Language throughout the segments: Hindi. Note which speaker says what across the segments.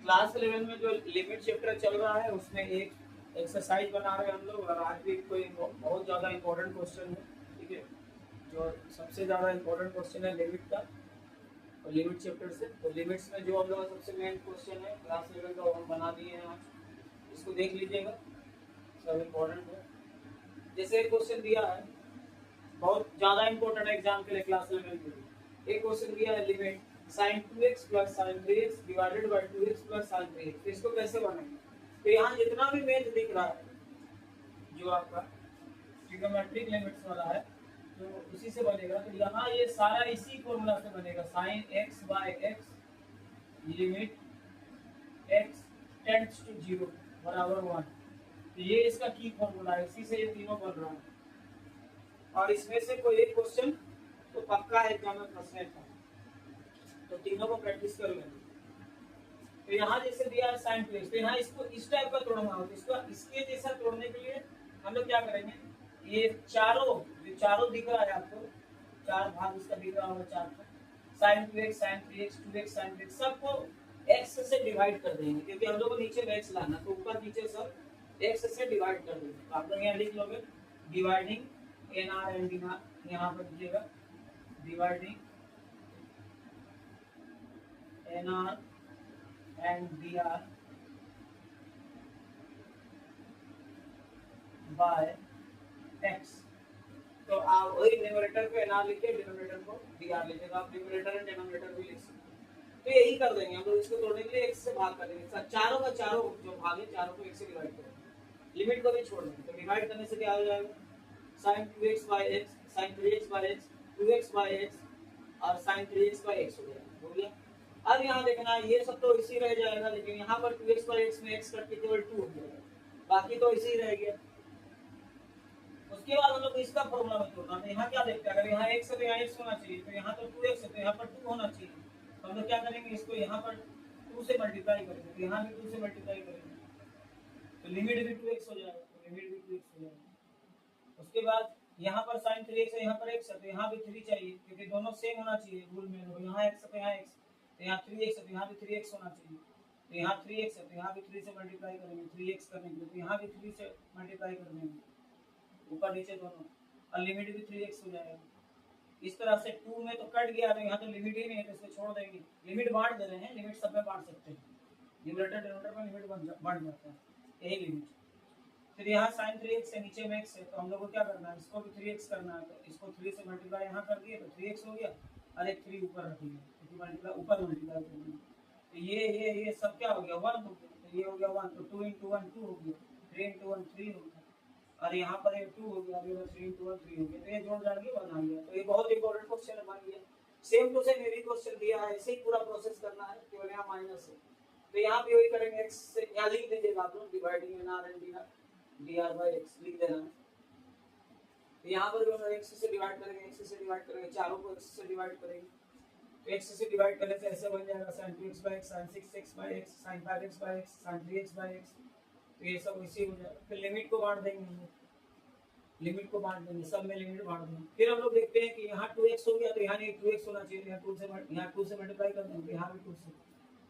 Speaker 1: क्लास 11 में जो लिमिट चैप्टर चल रहा है उसमें एक एक्सरसाइज बना रहे हैं हम लोग, और आज भी कोई बहुत ज़्यादा इम्पोर्टेंट क्वेश्चन है, ठीक है, जो सबसे ज़्यादा इम्पोर्टेंट क्वेश्चन है लिमिट का, और लिमिट चैप्टर से। तो लिमिट्स में जो हम लोग का सबसे मेन क्वेश्चन है क्लास 11 का, वो हम बना दिए हैं आज, इसको देख लीजिएगा, सब इम्पोर्टेंट है। जैसे एक क्वेश्चन दिया है, बहुत ज़्यादा इम्पोर्टेंट है एग्जाम के लिए क्लास 11 के लिए। एक क्वेश्चन दिया है limit sin 2x plus sin 3x divided by 2x plus sin 3x, तो इसको कैसे बनाएंगे? तो यहाँ जितना भी मेथ दिख रहा है जो आपका ट्रिग्नोमेट्रिक लिमिट्स वाला है, तो उसी से बनेगा। तो यहाँ ये सारा इसी फॉर्मूला से बनेगा, sin x by x limit x tends to 0 बराबर 1। तो ये इसका की फॉर्मूला है, इसी से ये तीनों बन रहा है। और इसमें से कोई एक क्वेश्चन तो पक्का एग्जाम में फंसने था, तो तीनों को प्रैक्टिस कर लेंगे। तो यहाँ जैसे दिया है साइन प्लेस, तो यहाँ इसको इस टाइप का तोड़ना होगा, इसको इसके जैसा तोड़ने के लिए हम लोग क्या करेंगे, ये चारों जो चारों दिख रहा है आपको, चार भाग इसका दिख रहा होगा, चार का sign 2x sign 3x 2x sign 3x सबको x से डिवाइड कर देंगे, क्योंकि हम लोग को नीचे में x लाना, तो ऊपर नीचे सब x से डिवाइड कर देंगे। तो आप लोग यहाँ लिख लोगे dividing N R and D R, यहाँ पर दीजिएगा dividing NR and DR by X। तो आप वही न्यूमरेटर पे NR लिखिए, डिनोमिनेटर को DR लीजिएगा, आप न्यूमरेटर एंड डिनोमिनेटर भी लिख सकते हैं। तो यही कर देंगे हम लोग, इसको तोड़ने के लिए x से भाग कर देंगे, चारों का चारों जो भाग है चारों को x से डिवाइड करेंगे, लिमिट को भी छोड़ देंगे। तो डिवाइड करने से क्या हो जाएगा, sin 2x by x sin 3x by x 2x by x और sin 3x by x हो जाएगा, हो गया। अब यहाँ देखना ये सब तो इसी रह जाएगा, लेकिन यहाँ पर 2x by x में x कट के केवल 2 हो जाएगा, बाकी तो इसी रह गया। उसके बाद हम लोग इसका फॉर्मूला में तोड़ना है। यहाँ क्या देखते हैं, अगर यहाँ x है तो यहाँ x होना चाहिए, तो यहाँ तो 2x है तो यहाँ पर 2 होना चाहिए। तो हम लोग क्या करेंगे, इसको यहाँ पर 2 से मल्टीप्लाई करेंगे, तो यहाँ भी 2 से मल्टीप्लाई करेंगे, तो लिमिट भी 2x हो जाएगा, तो लिमिट भी 2x हो जाएगा। उसके बाद यहाँ पर sin 3x है, यहाँ पर x है, तो यहाँ भी 3 चाहिए, क्योंकि दोनों सेम होना चाहिए रूल में। यहाँ x है तो यहाँ x, तो यहाँ 3x है तो यहाँ भी 3x होना चाहिए, तो यहाँ 3x है तो यहाँ भी 3 से मल्टीप्लाई करेंगे 3x करने के लिए, तो यहाँ भी 3 से मल्टीप्लाई कर देंगे ऊपर नीचे दोनों, और लिमिट भी 3x हो जाएगा। इस तरह से 2 में तो कट गया, तो यहाँ तो लिमिट ही नहीं है, तो इसको छोड़ देंगे। लिमिट बांट दे रहे हैं, लिमिट सब में बांट सकते हैं, न्यूमरेटर डिनोमिनेटर में लिमिट बढ़ जाता है, यही लिमिट। फिर यहाँ sin 3x से नीचे में x है, तो हम लोग को क्या करना है, इसको भी 3x करना है, तो इसको 3 से मल्टीप्लाई यहाँ कर दिए तो 3x हो गया, और एक 3 ऊपर रख दिया, क्योंकि मल्टीप्लाई ऊपर मल्टीप्लाई कर दिया, तो ये सब क्या हो गया 1 हो गया, तो ये हो गया 1, तो 2 into 1 2 हो गया, 3 into 1 3 हो गया, और यहाँ पर ये 2 हो गया, 3 into 1 3 हो गया, तो ये जोड़ जाड़ के 1 आ गया। तो ये बहुत इंपॉर्टेंट क्वेश्चन बन गया, सेम टू सेम ये भी क्वेश्चन दिया है, ऐसे ही पूरा प्रोसेस करना है, केवल यहाँ माइनस है। तो यहाँ भी वही करेंगे, x से यहाँ लिख दीजिएगा आप लोग dividing N R and dr by x लिख देना। तो यहाँ पर जो हम x से डिवाइड करेंगे, x से डिवाइड करेंगे, चारों को x से डिवाइड करेंगे, तो x से डिवाइड करने से ऐसे बन जाएगा sin 2x by x sin 6x by x sin 5x by x sin 3x by x, तो ये सब इसी हो जाएगा। फिर लिमिट को बांट देंगे, लिमिट को बांट देंगे, सब में लिमिट बांट देंगे। फिर हम लोग देखते हैं कि यहाँ 2x हो गया, तो यहाँ नहीं 2x होना चाहिए, यहाँ 2 से मल्टीप्लाई कर देंगे, यहाँ भी 2 से,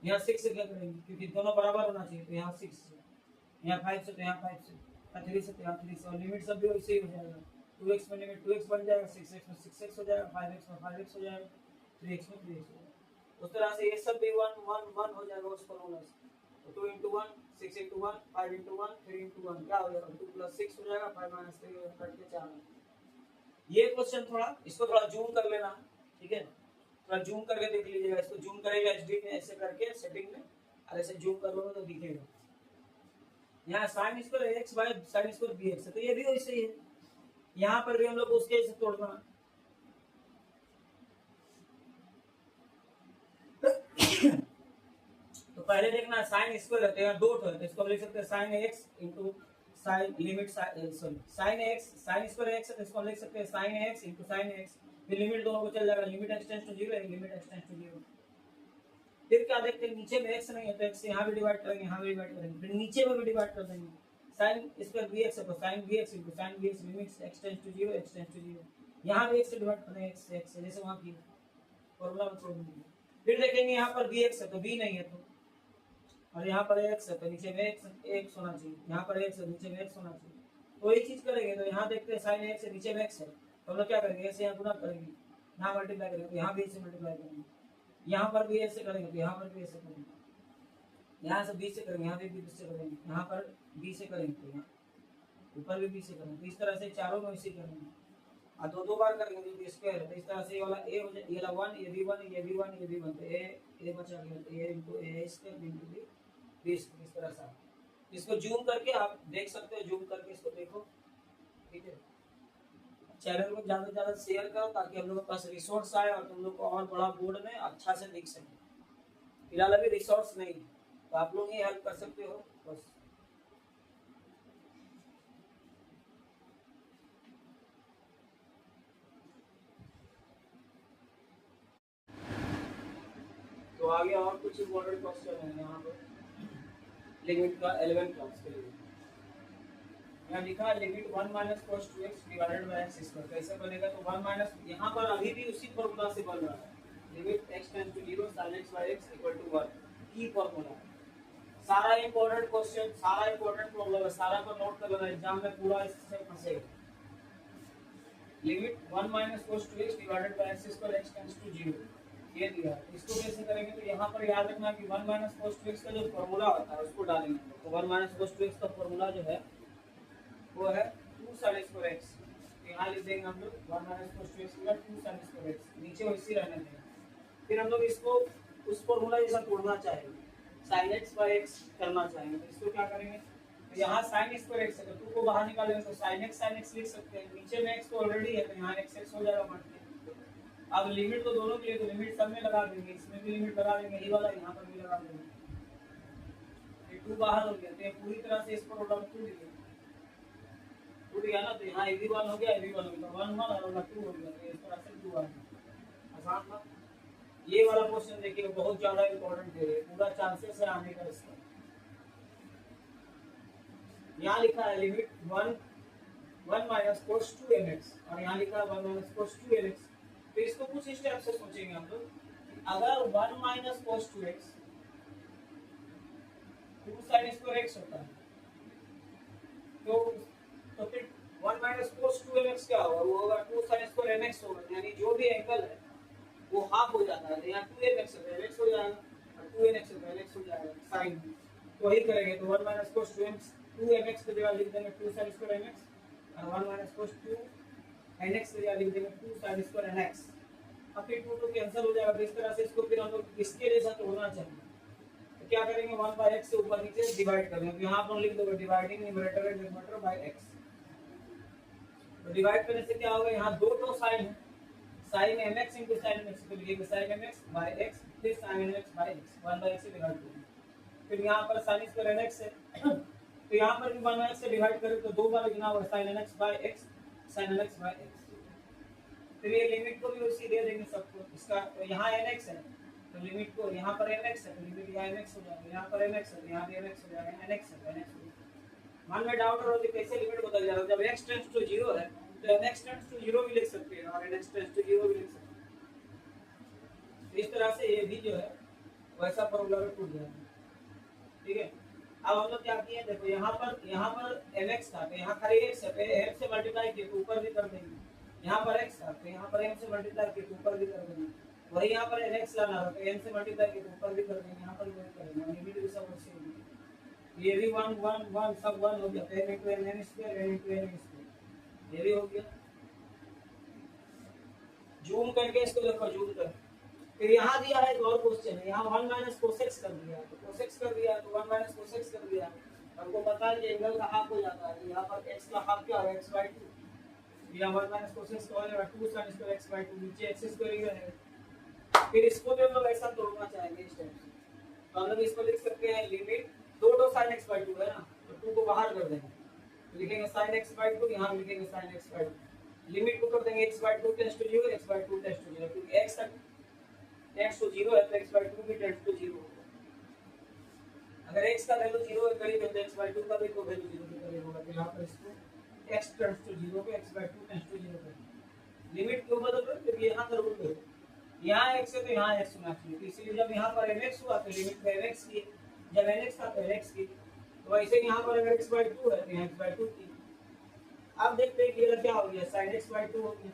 Speaker 1: यहाँ 6 से क्या करेंगे, क्योंकि दोनों बराबर होना चाहिए, तो यहाँ 6 से, यहाँ 5 से, तो यहाँ 5 से, 3 से, यहाँ 3 से, और लिमिट सब भी वैसे ही हो जाएगा। 2x में लिमिट 2x बन जाएगा, 6x में 6x हो जाएगा, 5x में 5x हो जाएगा, 3x में 3x हो जाएगा। उस तरह से ये सब भी 1 1 1 हो जाएगा उस फॉर्मूला से। तो 2 into 1 6 into 1 5 into 1 3 into 1 क्या हो जाएगा, 2 + 6 हो जाएगा, 5 - 3 कट के 4। ये क्वेश्चन थोड़ा इसको थोड़ा जूम कर लेना, ठीक है, थोड़ा जूम करके देख लीजिएगा, इसको जूम करेगा एचडी में ऐसे करके सेटिंग में, और ऐसे जूम करोगे तो दिखेगा। यहाँ sin square x by sin square bx है, तो ये भी वैसे ही है, यहाँ पर भी हम लोग उसके से तोड़ना। तो पहले देखना sin स्क्वायर है, तो यहाँ डॉट है, तो इसको लिख सकते हैं sin x into sin limit sin x sin square x है, तो इसको लिख सकते हैं sin x into sin x, फिर लिमिट दोनों को चल जाएगा, लिमिट x टेंड्स टू 0 है, लिमिट x टेंड्स टू 0। फिर क्या देखते हैं, नीचे में x नहीं है, तो x यहाँ भी डिवाइड करेंगे, यहाँ भी डिवाइड करेंगे, फिर नीचे में भी डिवाइड कर देंगे, sin स्क्वायर bx है, तो sin bx into sin bx limit x tends to 0 x tends to 0, यहाँ भी x से डिवाइड करेंगे, x से जैसे वहाँ किया फॉर्मूला में छोड़ देंगे। फिर देखेंगे यहाँ पर bx है, तो b नहीं है, तो और यहाँ पर x है तो नीचे में x होना चाहिए, यहाँ पर x है नीचे में x होना चाहिए। तो वही चीज करेंगे, तो यहाँ देखते हैं साइन x है नीचे में x है, तो हम लोग क्या करेंगे, ऐसे यहाँ गुना करेंगे, यहाँ मल्टीप्लाई करेंगे, तो यहाँ भी ऐसे मल्टीप्लाई करेंगे, यहाँ पर भी ऐसे करेंगे, तो यहाँ पर भी ऐसे करेंगे, यहाँ से 20 से करेंगे, यहाँ भी 20 से करेंगे, यहाँ पर 20 से करेंगे, तो यहाँ ऊपर भी 20 से करेंगे। तो इस तरह से चारों में इसी करेंगे, और दो बार करेंगे तो स्क्वायर है, तो इस तरह से ये वाला a हो जाए, ये वाला 1, ये भी 1, ये भी 1, ये भी 1, तो a बचा गया, तो a into a square into b square, इस तरह से। इसको जूम करके आप देख सकते हो, जूम करके इसको देखो, ठीक है। चैनल को ज्यादा से ज्यादा शेयर करो ताकि हम लोग के पास रिसोर्स आए और तुम लोग को और बड़ा बोर्ड में अच्छा से दिख सके। फिलहाल अभी रिसोर्स नहीं, तो आप लोग ही हेल्प कर सकते हो बस। तो आगे और कुछ इम्पोर्टेंट क्वेश्चन है यहाँ पर लिमिट का 11 क्लास के लिए। यहाँ लिखा है limit 1 minus cos 2x divided by x square, कैसे बनेगा, तो 1 माइनस यहाँ पर अभी भी उसी फॉर्मूला से बन रहा है, limit x tends to 0 sin x by x equal to 1, की फॉर्मूला। सारा इंपॉर्टेंट क्वेश्चन, सारा इंपॉर्टेंट प्रॉब्लम है, सारा को नोट कर लेना, एग्जाम में पूरा इससे फंसेगा। Limit 1 minus cos 2x divided by x square x tends to 0 ये दिया है। इसको कैसे करेंगे, तो यहाँ पर याद रखना कि 1 माइनस cos 2x का जो फॉर्मूला होता है उसको डालेंगे, तो 1 माइनस cos 2x का फॉर्मूला जो है वो है 2 sin स्क्वायर x, यहाँ लिख देंगे हम लोग 1 माइनस cos 2x का 2 sin स्क्वायर x, नीचे वैसे रहने देंगे। फिर हम लोग इसको उस फॉर्मूला जैसा तोड़ना चाहेंगे, sin x by x करना चाहेंगे, तो इसको क्या करेंगे, तो यहाँ sin स्क्वायर x है, तो 2 को बाहर निकालेंगे तो sin x लिख सकते हैं, नीचे में x तो ऑलरेडी है, तो यहाँ x हो जाएगा मल्टीप्लाई। अब लिमिट तो दोनों के लिए, तो लिमिट सब में लगा देंगे, इसमें भी लिमिट लगा देंगे, ये वाला यहाँ पर भी लगा देंगे, ये 2 बाहर हो गया, तो ये पूरी तरह से इस पर टूट गया ना, तो यहाँ ये भी 1 हो गया, ये भी 1 हो गया, 1 1 और 2 हो गया, तो इस तरह से 2 आ गया। आसान था। ये वाला क्वेश्चन देखिए बहुत ज्यादा इंपॉर्टेंट है, पूरा चांसेस है आने का इसका। यहाँ लिखा है लिमिट 1 माइनस cos 2mx और यहाँ लिखा है 1 माइनस cos 2lx, तो इसको कुछ स्टेप से सोचेंगे हम लोग, अगर 1 minus cos 2x 2 sin square x होता है, तो फिर 1 माइनस cos 2mx क्या होगा, वो होगा 2 sin स्क्वायर mx होगा, यानी जो भी एंगल है वो हाफ हो जाता है, यहाँ 2mx है mx हो जाएगा और 2nx है lx हो जाएगा sin, तो वही करेंगे, तो 1 माइनस cos 2mx की जगह लिख देंगे 2 sin स्क्वायर mx और 1 माइनस cos 2nx की जगह लिख देंगे 2 sin स्क्वायर nx। अब फिर 2 तो कैंसिल हो जाएगा, तो इस तरह से इसको फिर हम लोग इसके जैसा तोड़ना चाहिए, तो क्या करेंगे 1 by x से ऊपर नीचे डिवाइड करेंगे, तो यहाँ पर लिख दोगे dividing numerator and denominator by x, तो डिवाइड करने से क्या होगा, यहाँ दो तो साइन है, sin mx into sin mx, तो लिखेंगे sin mx by x फिर sin mx by x 1 by x से डिवाइड करेंगे, फिर यहाँ पर sin स्क्वायर nx है तो यहाँ पर भी 1 by x से डिवाइड करें तो दो बार लिखना होगा sin nx by x sin nx by x, फिर ये लिमिट को भी उसी दे देंगे सबको, इसका तो यहाँ nx है तो लिमिट को यहाँ पर mx है तो लिमिट यहाँ mx हो जाएगा, यहाँ पर mx है तो यहाँ भी mx हो जाएगा, nx है तो nx हो जाएगा। मान में डाउट हो तो कैसे लिमिट बदल जाएगा, जब x टेंड्स टू 0 है तो nx टेंड्स टू 0 भी लिख सकते हैं और nx टेंड्स टू 0 भी लिख सकते हैं, तो इस तरह से ये भी जो है वैसा फॉर्मूला में टूट जाएगा, ठीक है। अब हम लोग क्या किए, देखो यहाँ पर mx था तो यहाँ खाली x है, तो m से मल्टीप्लाई किए तो ऊपर भी कर देंगे, यहाँ पर x था तो यहाँ पर m से मल्टीप्लाई किए तो ऊपर भी कर देंगे, वही यहाँ पर nx लाना है तो n से मल्टीप्लाई किए तो ऊपर भी कर देंगे, यहाँ पर भी करेंगे, लिमिट भी सब वैसे होगी, ये भी 1 1 1 सब 1 हो गया, तो n into n square n into n square ये भी हो गया। जूम करके इसको देखो, जूम कर, फिर यहाँ दिया है एक और क्वेश्चन है, यहाँ 1 माइनस cos x कर दिया तो cos x कर दिया तो 1 माइनस cos x कर दिया, हमको पता है कि एंगल का हाफ हो जाता है, यहाँ पर x का हाफ क्या होगा x/2, यहाँ 1 माइनस cos x का हो जाएगा 2 sin स्क्वायर x/2, नीचे x स्क्वायर ही रहेगा। फिर इसको भी हम लोग ऐसा तोड़ना चाहेंगे इस टाइप से, तो हम लोग इसको लिख सकते हैं लिमिट 2 sin x/2 है ना, तो 2 को बाहर कर देंगे, तो लिखेंगे sin x/2, यहाँ लिखेंगे sin x/2, लिमिट को कर देंगे x/2 tends to 0 x/2 tends to 0, क्योंकि x तक टेंड्स टू 0 है तो x/2 भी टेंड्स टू 0 होगा, अगर x का वैल्यू 0 के करीब है तो x/2 का भी तो वैल्यू 0 के करीब होगा, तो यहाँ पर इसको x टेंड्स टू 0 को x/2 टेंड्स टू 0 कर लिमिट क्यों बदल रहे हो, क्योंकि यहाँ पर रूल है यहाँ x है तो यहाँ x होना चाहिए, तो इसलिए जब यहाँ पर mx हुआ तो लिमिट में mx की जब nx था तो nx की, तो वैसे यहाँ पर अगर x by 2 है तो यहाँ x by 2 की। अब देखते हैं कि ये क्या हो गया, sin x by 2 हो गया।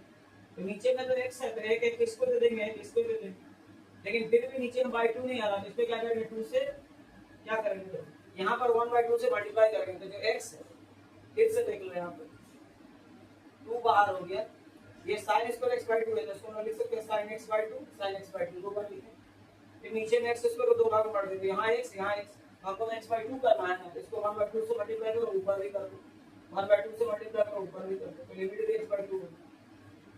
Speaker 1: तो नीचे में तो x है तो एक एक इसको दे देंगे, एक इसको दे देंगे, लेकिन फिर भी नीचे में by 2 नहीं आ रहा, तो इस पे क्या करेंगे, 2 से क्या करेंगे, यहाँ पर 1 by 2 से मल्टीप्लाई करेंगे, तो जो x है फिर से देख लो यहाँ पर 2 बाहर हो गया, ये sin स्क्वायर x by 2 है तो इसको हम लिख सकते हैं sin x by 2, sin x by 2 दो बार लिखें, फिर नीचे में x स्क्वायर को दो बार बढ़ देंगे, यहाँ x हमको x by 2 करना है, इसको 1 by 2 से मल्टीप्लाई करो, ऊपर भी कर दो, 1 by 2 से मल्टीप्लाई करो, ऊपर भी कर दो, तो लिमिट x by 2 है।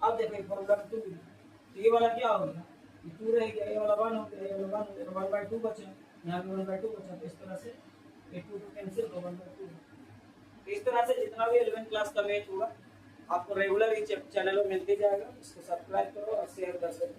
Speaker 1: अब देखिए फॉर्मूला 2, तो ये वाला क्या हो गया, ये 2 रह गया, ये वाला 1 हो गया, ये वाला 1 हो गया, 1 by 2 बचा, यहाँ पे 1 by 2 बचा, तो इस तरह से ये 2 कैंसिल हो 1 by 2। तो इस तरह से जितना भी 11th क्लास का मैथ होगा आपको रेगुलर चैनल में मिलते जाएगा, इसको सब्सक्राइब करो और शेयर कर सकते हो।